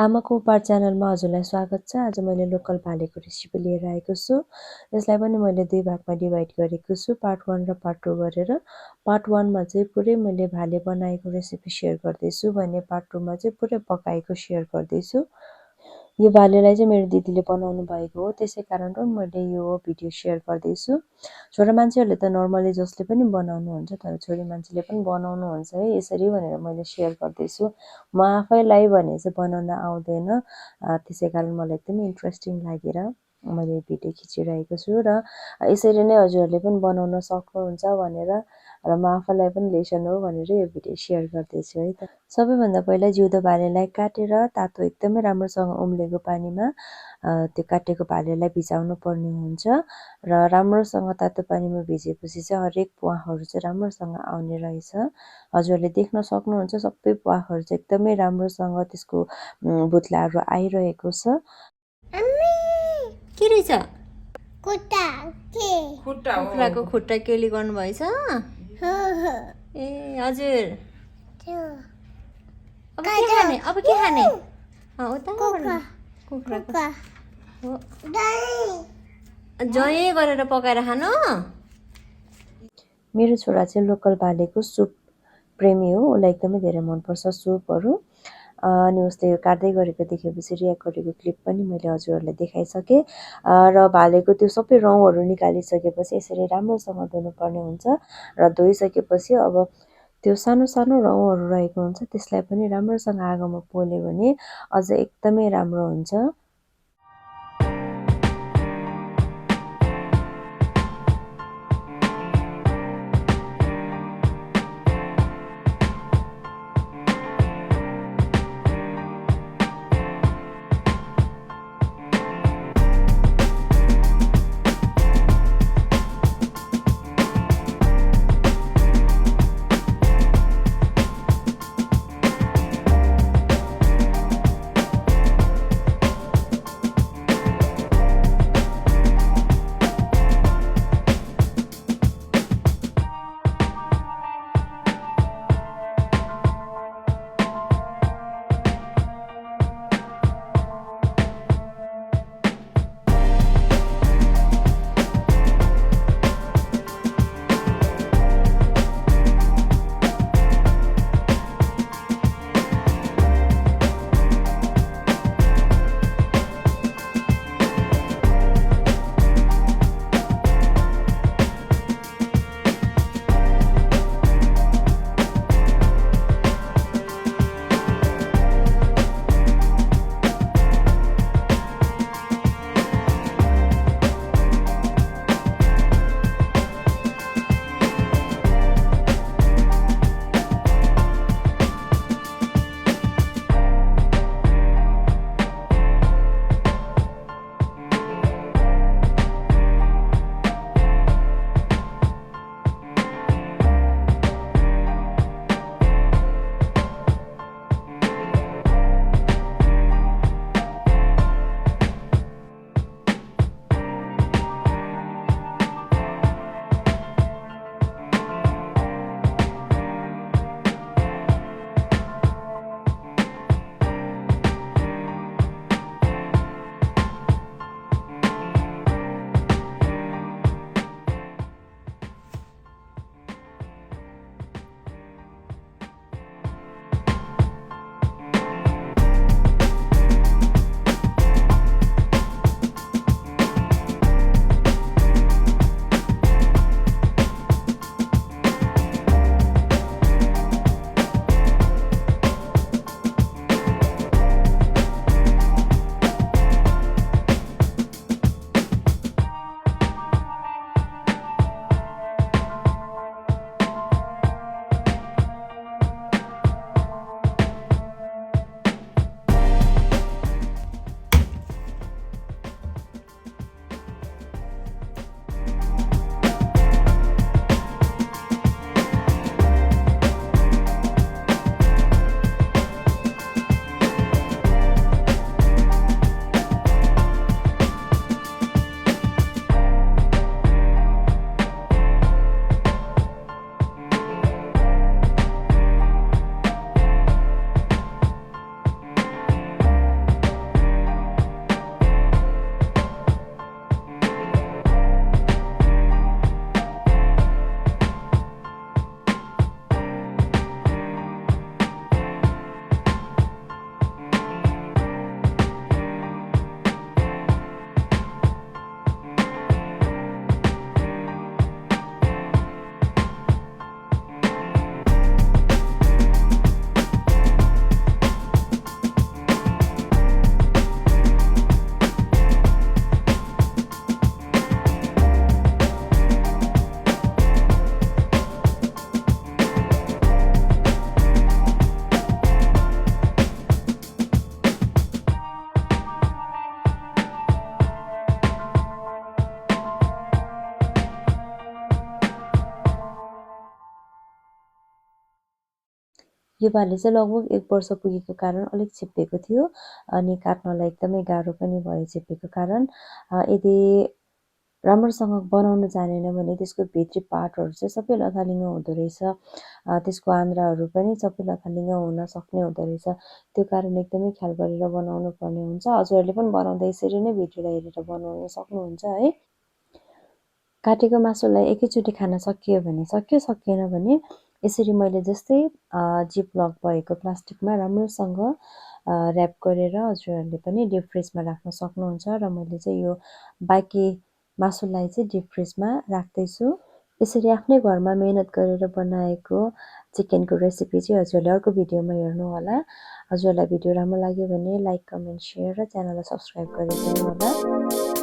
आमाको उपहार च्यानलमा हजुरलाई स्वागत छ। आज मैले लोकल भालेको रेसिपी लिएर आएको छु। यसलाई पनि मैले दुई भागमा डिभाइड गरेको छु, पार्ट 1 र पार्ट 2 गरेर। पार्ट 1 मा चाहिँ पुरै मैले भाले बनाएको रेसिपी सेयर गर्दैछु भने पार्ट 2 मा चाहिँ पुरै पकाएको सेयर गर्दैछु। यो भालेलाई चाहिँ मेरो दिदीले बनाउनु भएको हो, त्यसै कारण मैले यो भिडियो सेयर गर्दैछु। छोरा मान्छेहरूले त नर्मली जसले पनि बनाउनुहुन्छ, तर छोरी मान्छेले पनि बनाउनुहुन्छ है यसरी भनेर मैले सेयर गर्दैछु। म आफैलाई भने चाहिँ बनाउन आउँदैन, त्यसै कारण मलाई एकदमै इन्ट्रेस्टिङ लागेर मैले भिडियो खिचिरहेको छु र यसरी नै हजुरहरूले पनि बनाउन सक्नुहुन्छ भनेर र म आफैलाई पनि लेसन हो भनेर यो भिडियो सेयर गर्दैछु है त। सबैभन्दा पहिला जिउँदो भालेलाई काटेर तातो एकदमै राम्रोसँग उम्लेको पानीमा त्यो काटेको भालेलाई भिजाउनु पर्ने हुन्छ र राम्रोसँग तातो पानीमा भिजेपछि चाहिँ हरेक प्वाखहरू चाहिँ राम्रोसँग आउने रहेछ। हजुरहरूले देख्न सक्नुहुन्छ सबै प्वाखहरू चाहिँ एकदमै राम्रोसँग त्यसको भुत्लाहरू आइरहेको छ। के रहेछ? कुखुराको खुट्टा केली गर्नुभएछ? ए हजुर। अब के खाने? अब के खाने? कुखुराको जय गरेर पकाएर खानु। मेरो छोरा चाहिँ लोकल भालेको सुप प्रेमी हो, उसलाई एकदमै धेरै मनपर्छ सुपहरू। अनि उसले यो काट्दै गरेको देखेपछि रियाक्ट गरेको क्लिप पनि मैले हजुरहरूलाई देखाइसकेँ। र भालेको त्यो सबै रौँहरू निकालिसकेपछि यसरी राम्रोसँग धुनुपर्ने हुन्छ र धोइसकेपछि अब त्यो सानो सानो रौँहरू रहेको हुन्छ त्यसलाई पनि राम्रोसँग आगोमा पोल्यो भने अझ एकदमै राम्रो हुन्छ। योपालि चाहिँ लगभग 1 वर्ष पुगेको कारण अलिक चिप्लेको थियो अनि काट्नलाई एकदमै गाह्रो पनि भयो चिप्लेको कारण। यदि राम्रोसँग बनाउन जानेन भने त्यसको भित्री पार्टहरू चाहिँ सबै लथालिङ्ग हुँदो रहेछ। त्यसको आन्द्राहरू पनि सबै लथालिङ्ग हुन सक्ने हुँदो रहेछ। त्यो कारण एकदमै ख्याल गरेर बनाउनु पर्ने हुन्छ। हजुरहरूले पनि बनाउँदा यसरी नै भिडियोलाई हेरेर बनाउन सक्नुहुन्छ है। काटेको मासुलाई एकैचोटि खान सकियो भने सक्यो, सकिएन भने यसरी मैले जस्तै जिप लक भएको प्लास्टिकमा राम्रोसँग ऱ्याप गरेर हजुरहरूले पनि डिप फ्रिजमा राख्न सक्नुहुन्छ। र मैले चाहिँ यो बाँकी मासुलाई चाहिँ डिप फ्रिजमा राख्दैछु। यसरी आफ्नै घरमा मेहनत गरेर बनाएको चिकनको रेसिपी चाहिँ हजुरहरूले अर्को भिडियोमा हेर्नुहोला। हजुरहरूलाई भिडियो राम्रो लाग्यो भने लाइक, कमेन्ट, सेयर र च्यानललाई सब्सक्राइब गरिदिनु होला।